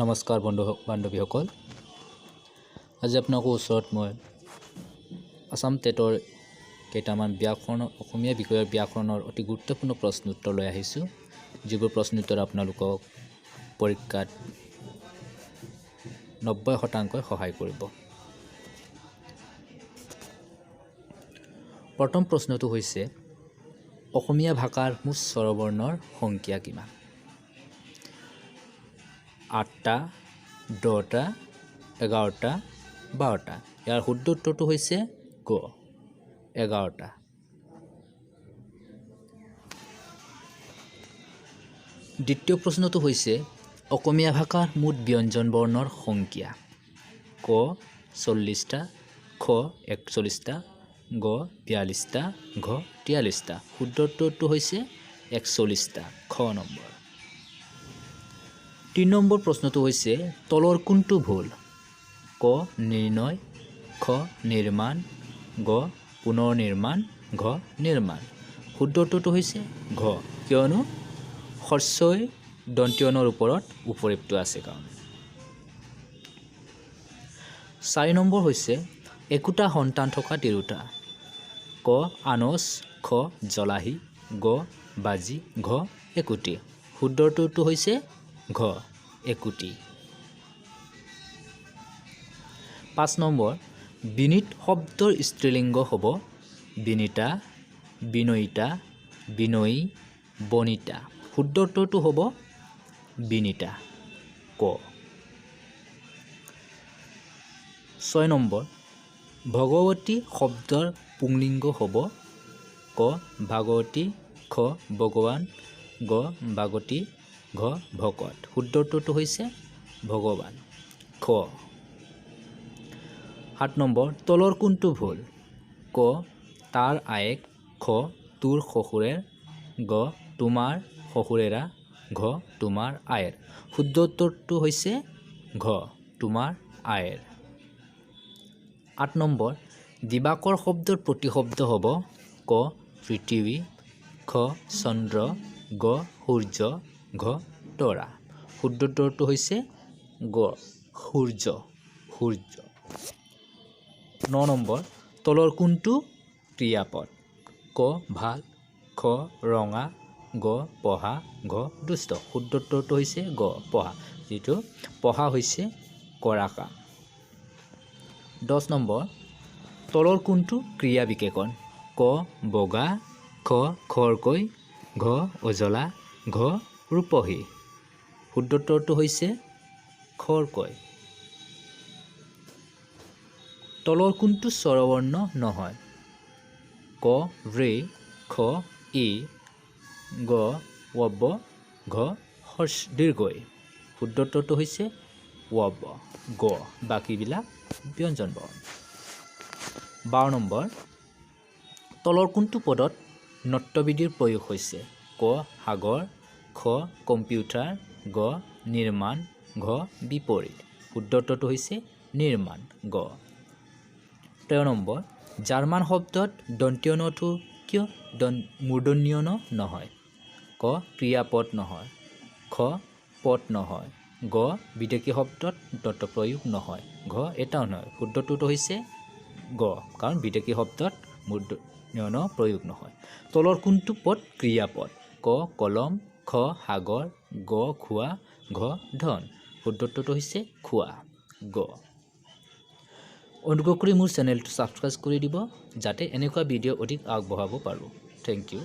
নমস্কাৰ বন্ধু বান্ধৱীসকল আজি আপোনালোকৰ ওচৰত মই আসাম টেটৰ কেইটামান ব্যাকৰণ অসমীয়া বিষয়ৰ ব্যাকৰণৰ অতি গুৰুত্বপূৰ্ণ প্ৰশ্ন উত্তৰ লৈ আহিছোঁ যিবোৰ প্ৰশ্ন উত্তৰ আপোনালোকক পৰীক্ষাত 90% সহায় কৰিব। প্ৰথম প্ৰশ্নটো হৈছে অসমীয়া ভাষাৰ মুঠ স্বৰবৰ্ণৰ সংখ্যা কিমান? 8টা, 10টা, 11টা, 12টা। ইয়াৰ শুদ্ধ উত্তৰটো হৈছে গ 11টা। দ্বিতীয় প্ৰশ্নটো হৈছে অসমীয়া ভাষাৰ মুঠ ব্যঞ্জন বৰ্ণৰ সংখ্যা। ক 40টা, খ 41টা, গ 42টা, ঘ 43টা। শুদ্ধ উত্তৰটো হৈছে 41টা, খ নম্বৰ। 3 নম্বৰ প্ৰশ্নটো হৈছে তলৰ কোনটো ভুল? ক নিৰ্ণয়, খ নিৰ্মাণ, গ পুনৰ নিৰ্মাণ, ঘ নিৰ্মাণ। শুদ্ধ উত্তৰটো হৈছে ঘ, কিয়নো হৰ্ষই দন্ত্যনৰ ওপৰত উপৰেপটো আছে কাৰণে। 4 নম্বৰ হৈছে একোটা সন্তান থকা তিৰোতা। ক আনচ, খ জলাহী, গ বাজি, ঘ একোটি। শুদ্ধ উত্তৰটো হৈছে ঘ একোটি। 5 নম্বৰ বিনীত শব্দৰ স্ত্ৰীলিংগ হ'ব বিনীতা, বিনয়িতা, বিনয়ী, বনিতা। শুদ্ধ উত্তৰটো হ'ব বিনীতা, ক। 6 নম্বৰ ভগৱতী শব্দৰ পুংলিংগ হ'ব ক ভাগৱতী, খ ভগৱান, গ ভাগৱতী, ঘ ভকত। শুদ্ধ উত্তৰটো হৈছে ভগৱান, খ। 7 নম্বৰ তলৰ কোনটো ভুল? ক তাৰ আয়েক, খ তোৰ শহুৰেৰ, গ তোমাৰ শহুৰেৰা, ঘ তোমাৰ আয়েৰ। শুদ্ধ উত্তৰটো হৈছে ঘ তোমাৰ আয়েৰ। 8 নম্বৰ দিবাকৰ শব্দৰ প্ৰতিশব্দ হ'ব ক পৃথিৱী, খ চন্দ্ৰ, গ সূৰ্য, ঘ তৰা। শুদ্ধ উত্তৰটো হৈছে গ সূৰ্য, সূৰ্য। 9 নম্বৰ তলৰ কোনটো ক্ৰিয়াপদ? ক ভাল, খ ৰঙা, গ পঢ়া, ঘ দুষ্ট। শুদ্ধ উত্তৰটো হৈছে গ পঢ়া, যিটো পঢ়া হৈছে কৰা কাম। 10 নম্বৰ তলৰ কোনটো ক্ৰিয়া বিশেষণ? ক বগা, খ খৰকৈ, ঘ উজলা, ঘ ৰূপহী। শুদ্ধ উত্তৰটো হৈছে খৰকৈ। তলৰ কোনটো স্বৰবৰ্ণ নহয়? ক ৰে, খ ই, গ ৱ, ঘ দীৰ্ঘই। শুদ্ধ উত্তৰটো হৈছে ৱ, গ। বাকীবিলাক ব্যঞ্জন বৰ্ণ। 12 নম্বৰ তলৰ কোনটো পদত নত্যবিধিৰ প্ৰয়োগ হৈছে? ক সাগৰ, খ কম্পিউটাৰ, গ নিৰ্মাণ, ঘ বিপৰীত। শুদ্ধ উত্তৰটো হৈছে নিৰ্মাণ, গ। 13 নম্বৰ জাৰ্মান শব্দত দন্ত্যনটো কিয় মূৰ্ধন্য ন নহয়? ক ক্ৰিয়াপদ নহয়, খ পদ নহয়, গ বিদেশী শব্দত দন্ত প্ৰয়োগ নহয়, ঘ এটাও নহয়। শুদ্ধ উত্তৰটো হৈছে গ, কাৰণ বিদেশী শব্দত মূৰ্ধন্য প্ৰয়োগ নহয়। তলৰ কোনটো পদ ক্ৰিয়াপদ? ক কলম, খ সাগৰ, গ খোৱা, ঘ ধন। শুদ্ধ উত্তৰটো হৈছে খোৱা, গ। অনুগ্ৰহ কৰি মোৰ চেনেলটো ছাবস্ক্ৰাইব কৰি দিব যাতে এনেকুৱা ভিডিঅ' অধিক আগবঢ়াব পাৰোঁ। Thank U.